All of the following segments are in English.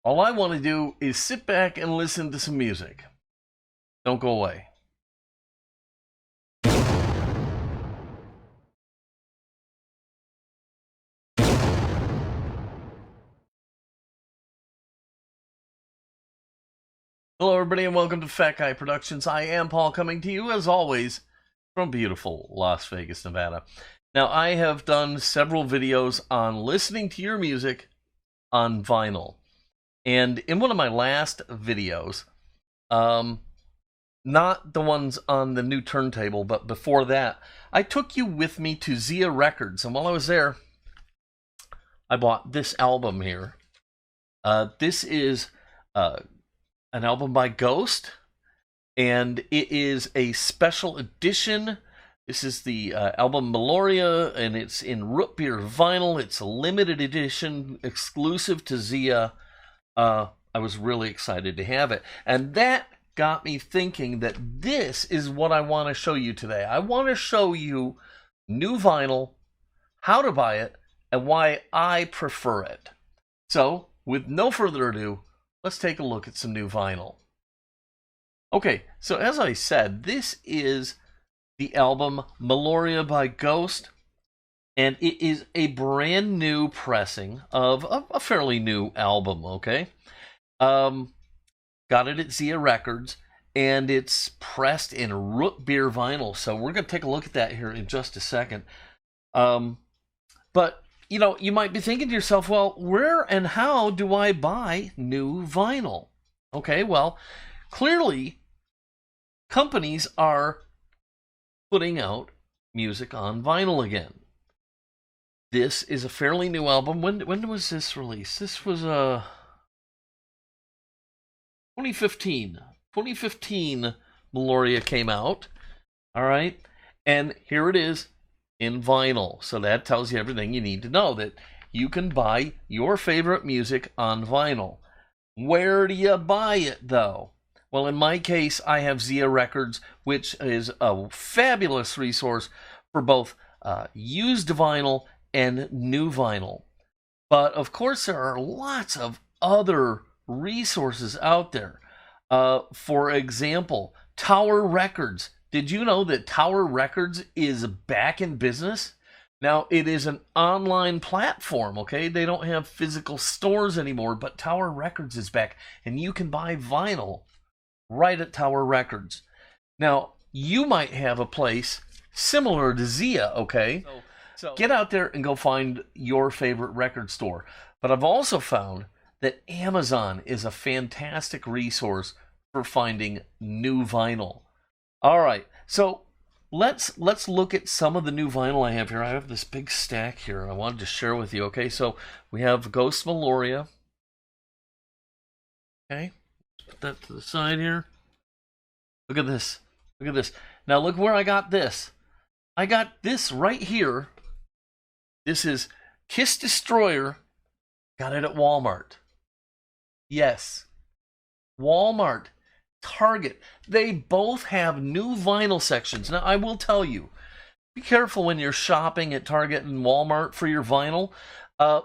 All I want to do is sit back and listen to some music. Don't go away. Hello, everybody, and welcome to Fat Guy Productions. I am Paul, coming to you, as always, from beautiful Las Vegas, Nevada. Now, I have done several videos on listening to your music on vinyl. And in one of my last videos, not the ones on the new turntable, but before that, I took you with me to Zia Records. And while I was there, I bought this album here. This is an album by Ghost, and it is a special edition. This is the album Maloria, and it's in root beer vinyl. It's a limited edition, exclusive to Zia. I was really excited to have it. And that got me thinking that this is what I want to show you today. I want to show you new vinyl, how to buy it, and why I prefer it. So, with no further ado, let's take a look at some new vinyl. Okay, so as I said, this is the album Maloria by Ghost, and it is a brand new pressing of a fairly new album, okay? Got it at Zia Records, and it's pressed in root beer vinyl, so we're going to take a look at that here in just a second. But, you know, you might be thinking to yourself, well, where and how do I buy new vinyl? Okay, well, clearly, companies are putting out music on vinyl again. This is a fairly new album. When was this released? This was 2015. 2015 Maloria came out. All right. And here it is in vinyl. So that tells you everything you need to know, that you can buy your favorite music on vinyl. Where do you buy it, though? Well, in my case, I have Zia Records, which is a fabulous resource for both used vinyl and new vinyl. But, of course, there are lots of other resources out there. For example, Tower Records. Did you know that Tower Records is back in business? Now, it is an online platform, okay? They don't have physical stores anymore, but Tower Records is back, and you can buy vinyl right at Tower Records. Now, you might have a place similar to Zia, okay? So get out there and go find your favorite record store. But I've also found that Amazon is a fantastic resource for finding new vinyl. All right, so let's look at some of the new vinyl I have here. I have this big stack here I wanted to share with you. Okay, so we have Ghost Maloria. Okay, put that to the side here. Look at this. Look at this. Now look where I got this. I got this right here. This is Kiss Destroyer. Got it at Walmart. Yes. Walmart, Target. They both have new vinyl sections. Now, I will tell you, be careful when you're shopping at Target and Walmart for your vinyl. A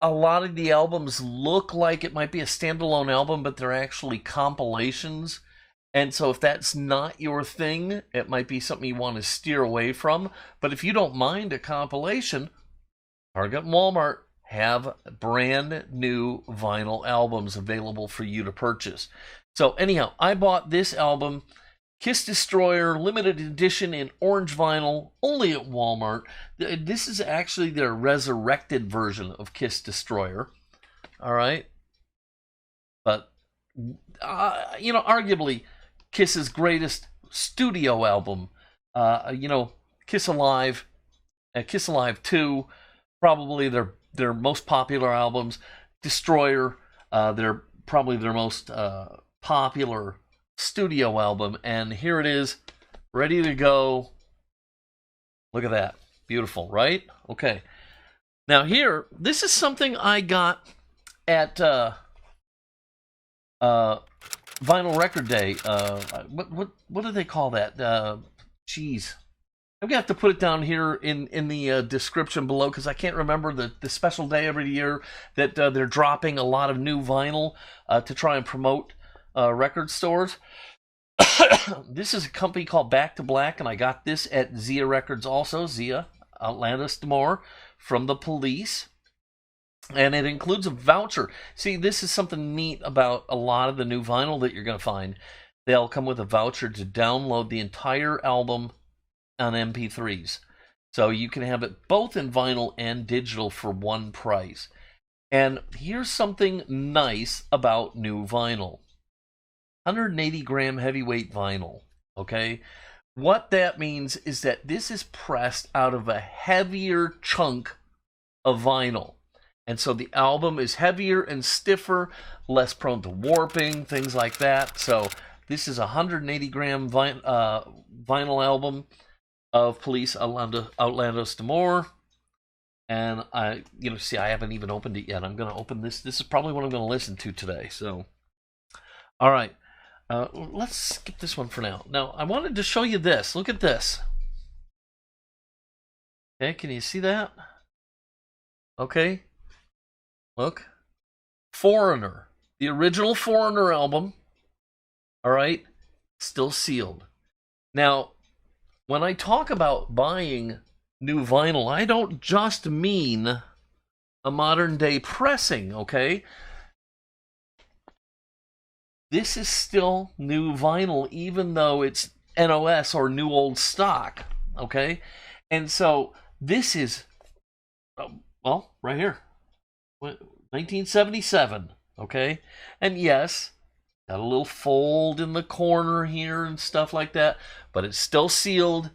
lot of the albums look like it might be a standalone album, but they're actually compilations. And so if that's not your thing, it might be something you want to steer away from. But if you don't mind a compilation, Target and Walmart have brand new vinyl albums available for you to purchase. So anyhow, I bought this album, Kiss Destroyer, limited edition in orange vinyl, only at Walmart. This is actually their resurrected version of Kiss Destroyer. All right. But, you know, arguably Kiss's greatest studio album, you know, Kiss Alive 2, probably their most popular albums. Destroyer, they're probably their most popular studio album, and here it is, ready to go. Look at that. Beautiful, right? Okay. Now here, this is something I got at Vinyl Record Day. What do they call that? Geez. I'm gonna have to put it down here in the description below, because I can't remember the special day every year that they're dropping a lot of new vinyl to try and promote record stores. This is a company called Back to Black, and I got this at Zia Records also. Zia, Outlandos Demore, from the Police. And it includes a voucher. See, this is something neat about a lot of the new vinyl that you're going to find. They'll come with a voucher to download the entire album on MP3s. So you can have it both in vinyl and digital for one price. And here's something nice about new vinyl. 180 gram heavyweight vinyl, okay? What that means is that this is pressed out of a heavier chunk of vinyl. And so the album is heavier and stiffer, less prone to warping, things like that. So this is a 180 gram vinyl album of Police Outlandos Demore. And I haven't even opened it yet. I'm going to open this. This is probably what I'm going to listen to today. So, all right. Let's skip this one for now. Now, I wanted to show you this. Look at this. Okay, can you see that? Okay. Look. Foreigner. The original Foreigner album. All right. Still sealed. Now, when I talk about buying new vinyl, I don't just mean a modern day pressing, okay? This is still new vinyl, even though it's NOS or new old stock, okay? And so this is, well, right here, 1977, okay? And yes, got a little fold in the corner here and stuff like that, but it's still sealed,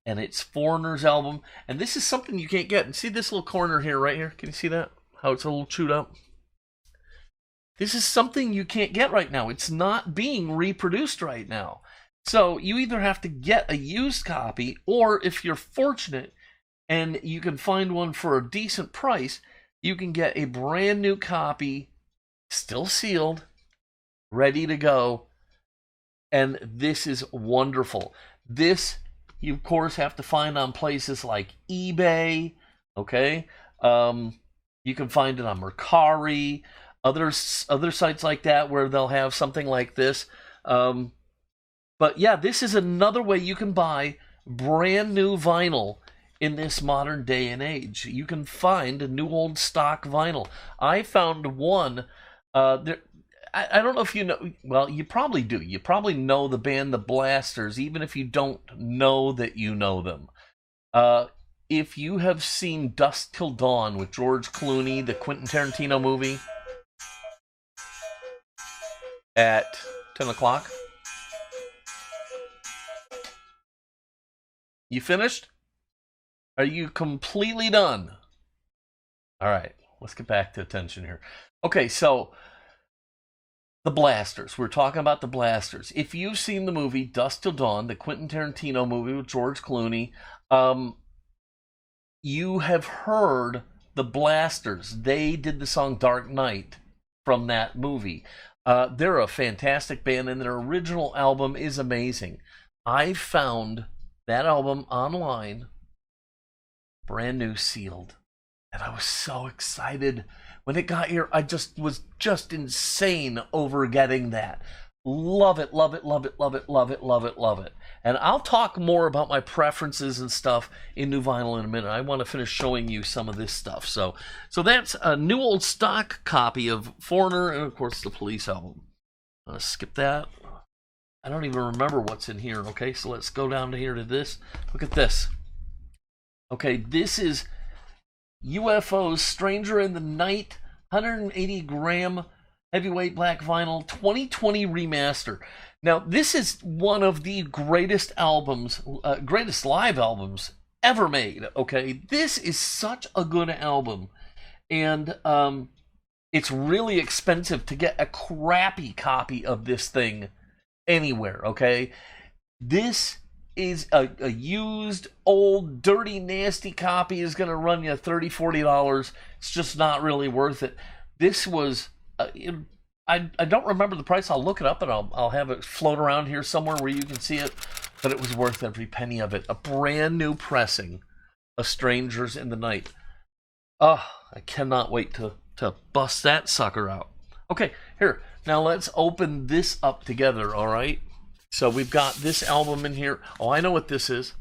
and it's Foreigner's album. And this is something you can't get. And see this little corner here, right here? Can you see that? How it's a little chewed up? This is something you can't get right now. It's not being reproduced right now. So you either have to get a used copy, or if you're fortunate and you can find one for a decent price, you can get a brand new copy, still sealed, ready to go. And this is wonderful. This, you of course have to find on places like eBay, okay? You can find it on Mercari, other sites like that where they'll have something like this. But yeah, this is another way you can buy brand new vinyl in this modern day and age. You can find a new old stock vinyl. I found one there. I don't know if you know, well, you probably do. You probably know the band The Blasters, even if you don't know that you know them. If you have seen Dusk Till Dawn with George Clooney, the Quentin Tarantino movie, at 10 o'clock. You finished? Are you completely done? All right, let's get back to attention here. Okay, so The Blasters. We're talking about The Blasters. If you've seen the movie Dusk Till Dawn, the Quentin Tarantino movie with George Clooney, you have heard The Blasters. They did the song Dark Knight from that movie. They're a fantastic band, and their original album is amazing. I found that album online, brand new, sealed, and I was so excited. When it got here, I was just insane over getting that. Love it, love it, love it, love it, love it, love it, love it. And I'll talk more about my preferences and stuff in new vinyl in a minute. I want to finish showing you some of this stuff. So that's a new old stock copy of Foreigner and, of course, the Police album. I'm going to skip that. I don't even remember what's in here, okay? So let's go down to here to this. Look at this. Okay, this is UFO Stranger in the Night, 180 gram heavyweight black vinyl, 2020 remaster. Now, this is one of the greatest albums, greatest live albums ever made, okay? This is such a good album, and it's really expensive to get a crappy copy of this thing anywhere, okay? This is a used, old, dirty, nasty copy is going to run you $30, $40. It's just not really worth it. This was, I don't remember the price. I'll look it up and I'll have it float around here somewhere where you can see it. but it was worth every penny of it. A brand new pressing of Strangers in the Night. Oh, I cannot wait to bust that sucker out. Okay, here. Now let's open this up together, all right? So we've got this album in here. Oh, I know what this is.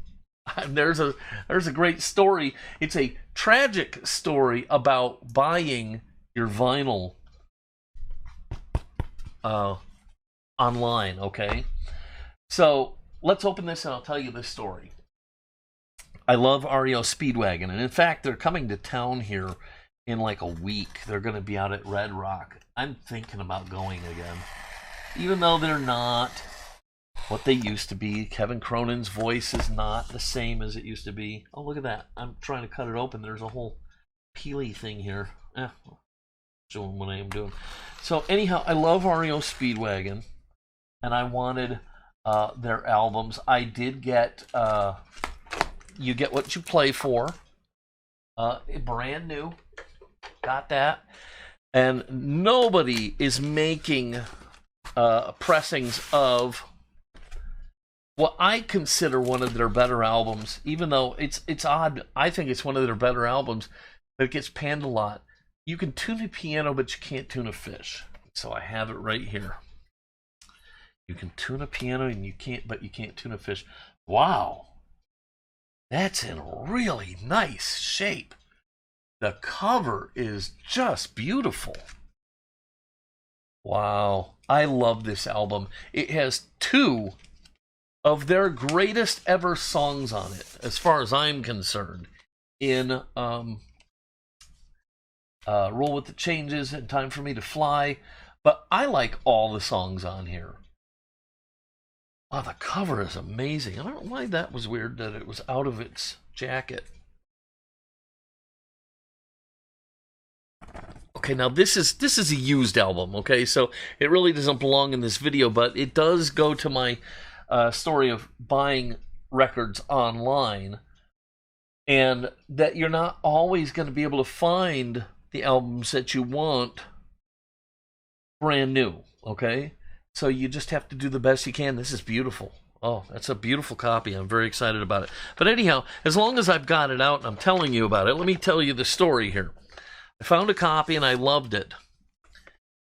There's a great story. It's a tragic story about buying your vinyl online, okay? So let's open this and I'll tell you this story. I love REO Speedwagon, and in fact, they're coming to town here in like a week. They're going to be out at Red Rock. I'm thinking about going again, even though they're not what they used to be. Kevin Cronin's voice is not the same as it used to be. Oh, look at that. I'm trying to cut it open. There's a whole peely thing here. Showing what I am doing. So anyhow, I love REO Speedwagon, and I wanted their albums. I did get You Get What You Play For, brand new. Got that. And nobody is making pressings of what I consider one of their better albums, even though it's odd. I think it's one of their better albums, but it gets panned a lot. You can tune a piano, but you can't tune a fish. So I have it right here. You can tune a piano, and you can't tune a fish. Wow, that's in really nice shape. The cover is just beautiful. Wow, I love this album. It has 2 of their greatest ever songs on it, as far as I'm concerned, in Roll With The Changes and Time For Me To Fly. But I like all the songs on here. Wow, the cover is amazing. I don't know why that was weird, that it was out of its jacket. Okay, now this is a used album, okay? So it really doesn't belong in this video, but it does go to my story of buying records online, and that you're not always going to be able to find the albums that you want brand new, okay? So you just have to do the best you can. This is beautiful. Oh, that's a beautiful copy. I'm very excited about it. But anyhow, as long as I've got it out and I'm telling you about it, let me tell you the story here. I found a copy and I loved it.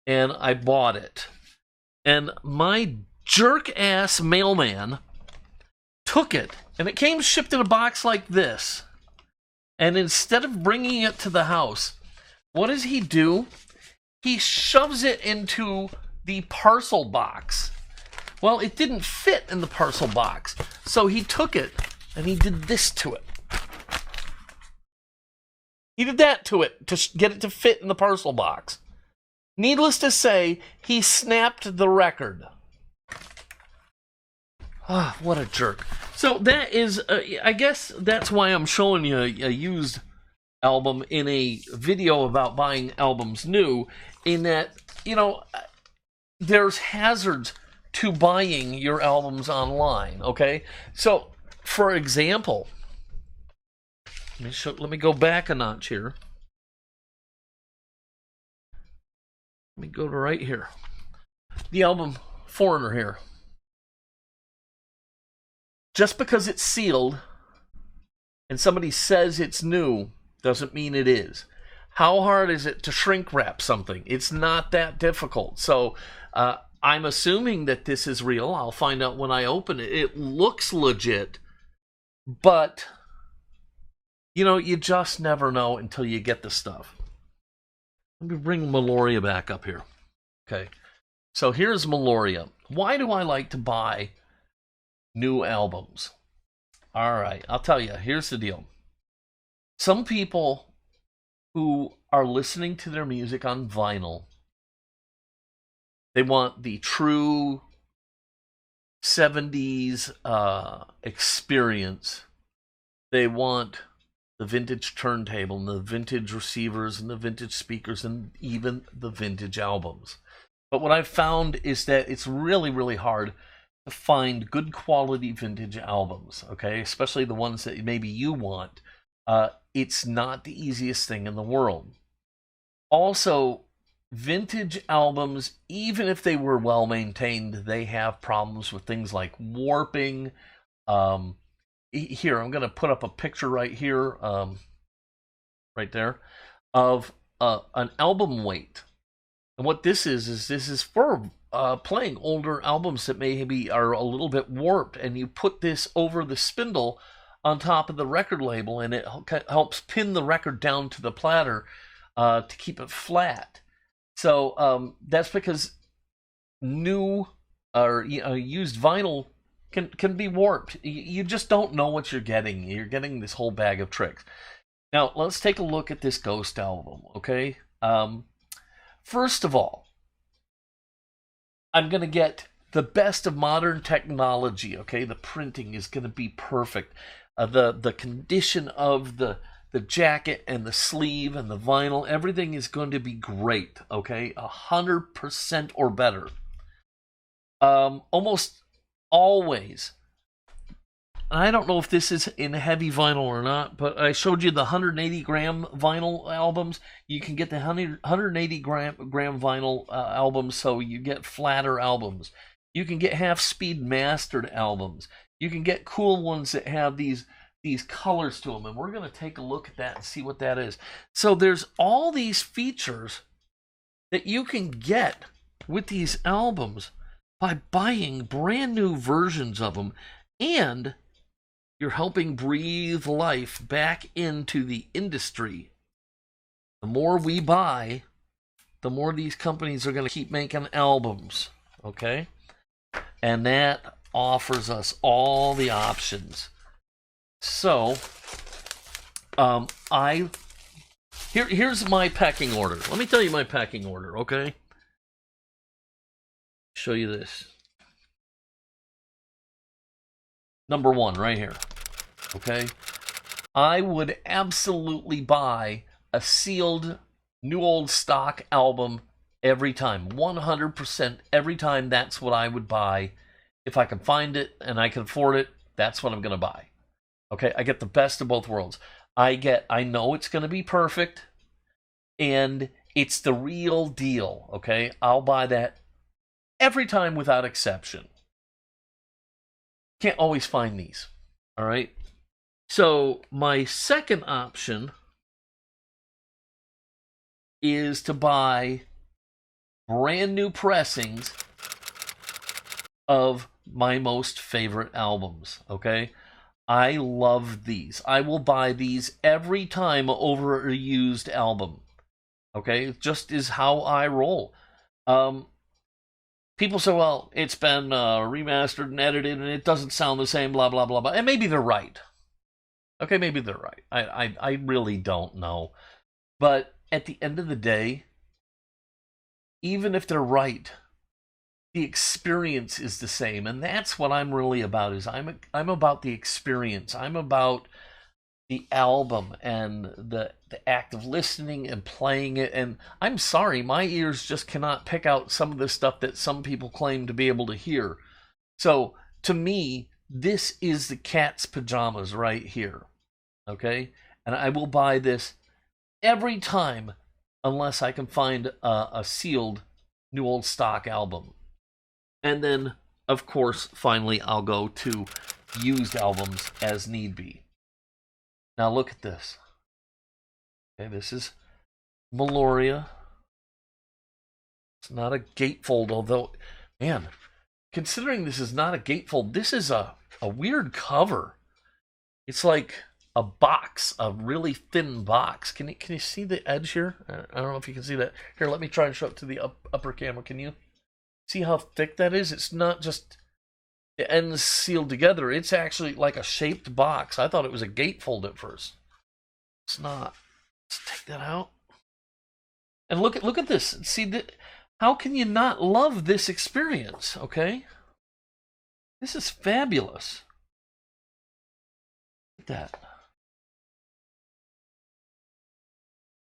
And I bought it. And my jerk-ass mailman took it. And it came shipped in a box like this. And instead of bringing it to the house, what does he do? He shoves it into the parcel box. Well, it didn't fit in the parcel box. So he took it and he did this to it. He did that to it to get it to fit in the parcel box. Needless to say, he snapped the record. Ah, what a jerk. So that is, I guess that's why I'm showing you a used album in a video about buying albums new, in that, you know, there's hazards to buying your albums online, okay? So, for example, let me go back a notch here. Let me go to right here. The album Foreigner here. Just because it's sealed and somebody says it's new doesn't mean it is. How hard is it to shrink wrap something? It's not that difficult. So I'm assuming that this is real. I'll find out when I open it. It looks legit, but you know, you just never know until you get the stuff. Let me bring Maloria back up here. Okay, so here's Maloria. Why do I like to buy new albums? All right, I'll tell you. Here's the deal. Some people who are listening to their music on vinyl, they want the true 70s experience. They want the vintage turntable and the vintage receivers and the vintage speakers and even the vintage albums. But what I've found is that it's really, really hard to find good quality vintage albums, okay? Especially the ones that maybe you want. It's not the easiest thing in the world. Also, vintage albums, even if they were well maintained, they have problems with things like warping, Here, I'm going to put up a picture right here, right there, of an album weight. And what this is this is for playing older albums that maybe are a little bit warped, and you put this over the spindle on top of the record label, and it helps pin the record down to the platter to keep it flat. So that's because new or used vinyl can be warped. You just don't know what you're getting. You're getting this whole bag of tricks. Now let's take a look at this Ghost album. Okay. First of all, I'm going to get the best of modern technology, okay? The printing is going to be perfect. The condition of the jacket and the sleeve and the vinyl, everything is going to be great, okay? 100% or better. Almost always. I don't know if this is in heavy vinyl or not, but I showed you the 180 gram vinyl albums. You can get the 180 gram vinyl albums, so you get flatter albums. You can get half speed mastered albums. You can get cool ones that have these colors to them, and we're going to take a look at that and see what that is. So there's all these features that you can get with these albums by buying brand new versions of them, and you're helping breathe life back into the industry. The more we buy, the more these companies are going to keep making albums, okay? And that offers us all the options. So, here's my packing order. Let me tell you my packing order, okay? Show you this. Number one, right here. Okay? I would absolutely buy a sealed new old stock album every time. 100% every time. That's what I would buy. If I can find it and I can afford it, that's what I'm going to buy. Okay? I get the best of both worlds. I know it's going to be perfect, and it's the real deal. Okay? I'll buy that every time without exception. Can't always find these. All right? So my second option is to buy brand new pressings of my most favorite albums, okay? I love these. I will buy these every time over a used album, okay? It just is how I roll. People say, well, it's been remastered and edited and it doesn't sound the same, blah, blah, blah, blah. And maybe they're right. Okay, maybe they're right. I really don't know. But at the end of the day, even if they're right, the experience is the same. And that's what I'm really about, is I'm about the experience. I'm about the album and the act of listening and playing it. And I'm sorry, my ears just cannot pick out some of the stuff that some people claim to be able to hear. So to me, this is the cat's pajamas right here. Okay? And I will buy this every time unless I can find a sealed new old stock album. And then, of course, finally, I'll go to used albums as need be. Now look at this. Okay, this is Maloria. It's not a gatefold, although, man, considering this is not a gatefold, this is a weird cover. It's like a box, a really thin box. Can you see the edge here? I don't know if you can see that. Here, let me try and show it to the upper camera. Can you see how thick that is? It's not just the ends sealed together. It's actually like a shaped box. I thought it was a gatefold at first. It's not. Let's take that out. And look at this. See that? How can you not love this experience? Okay, this is fabulous. Look at that.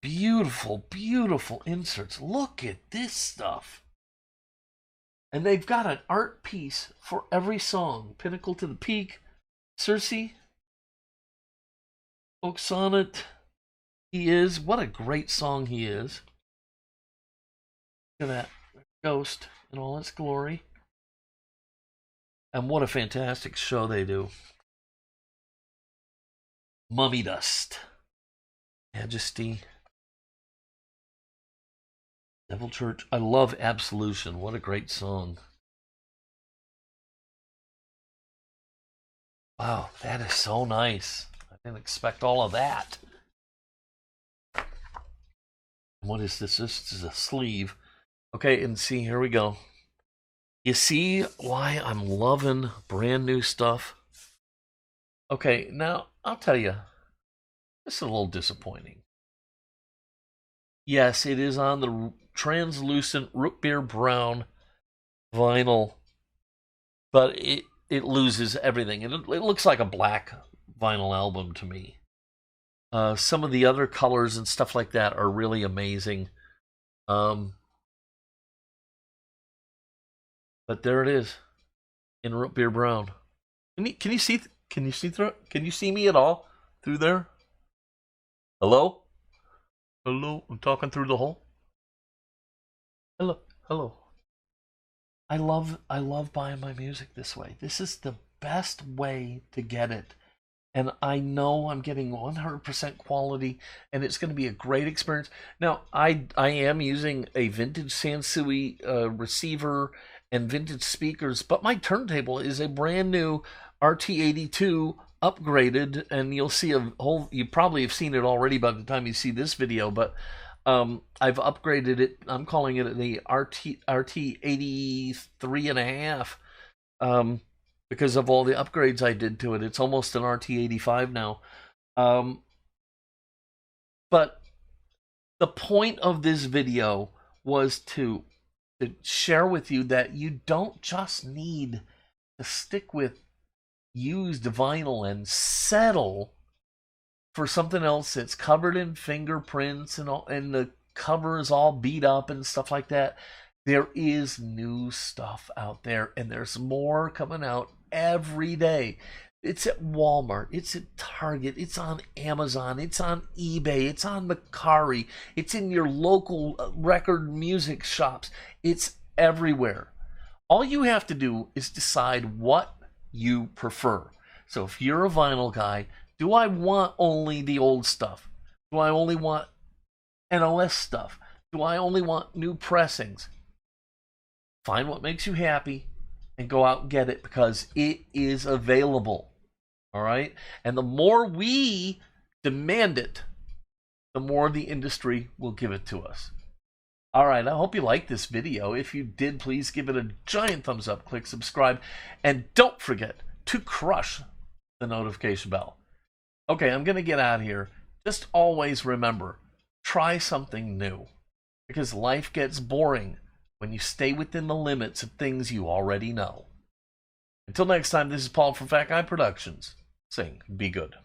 Beautiful, beautiful inserts. Look at this stuff. And they've got an art piece for every song. Pinnacle to the Peak, Circe, Folk Sonnet, He Is. What a great song He Is. Look at that. Ghost in all its glory. And what a fantastic show they do. Mummy Dust. Majesty. Devil Church. I love Absolution. What a great song. Wow, that is so nice. I didn't expect all of that. What is this? This is a sleeve. Okay, and see, here we go. You see why I'm loving brand new stuff? Okay, now, I'll tell you, this is a little disappointing. Yes, it is on the translucent root beer brown vinyl, but it loses everything. It looks like a black vinyl album to me. Some of the other colors and stuff like that are really amazing. But there it is in root beer brown. Can you see? Can you see through it? Can you see me at all through there? Hello? Hello? I'm talking through the hole. Hello? Hello? I love buying my music this way. This is the best way to get it. And I know I'm getting 100% quality, and it's going to be a great experience. Now, I am using a vintage Sansui receiver and vintage speakers, but my turntable is a brand new RT82 upgraded, and you'll see a whole, you probably have seen it already by the time you see this video, but I've upgraded it. I'm calling it the RT83 and a half. Because of all the upgrades I did to it. It's almost an RT85 now. But the point of this video was to share with you that you don't just need to stick with used vinyl and settle for something else that's covered in fingerprints and all, and the cover is all beat up and stuff like that. There is new stuff out there, and there's more coming out every day. It's at Walmart, it's at Target, it's on Amazon, it's on eBay, it's on Mercari, it's in your local record music shops. It's everywhere. All you have to do is decide what you prefer. So if you're a vinyl guy, do I want only the old stuff? Do I only want NOS stuff? Do I only want new pressings? Find what makes you happy and go out and get it, because it is available. All right? And the more we demand it, the more the industry will give it to us. All right, I hope you liked this video. If you did, please give it a giant thumbs up, click subscribe, and don't forget to crush the notification bell. Okay, I'm going to get out of here. Just always remember, try something new, because life gets boring when you stay within the limits of things you already know. Until next time, this is Paul from Fat Guy Productions, saying be good.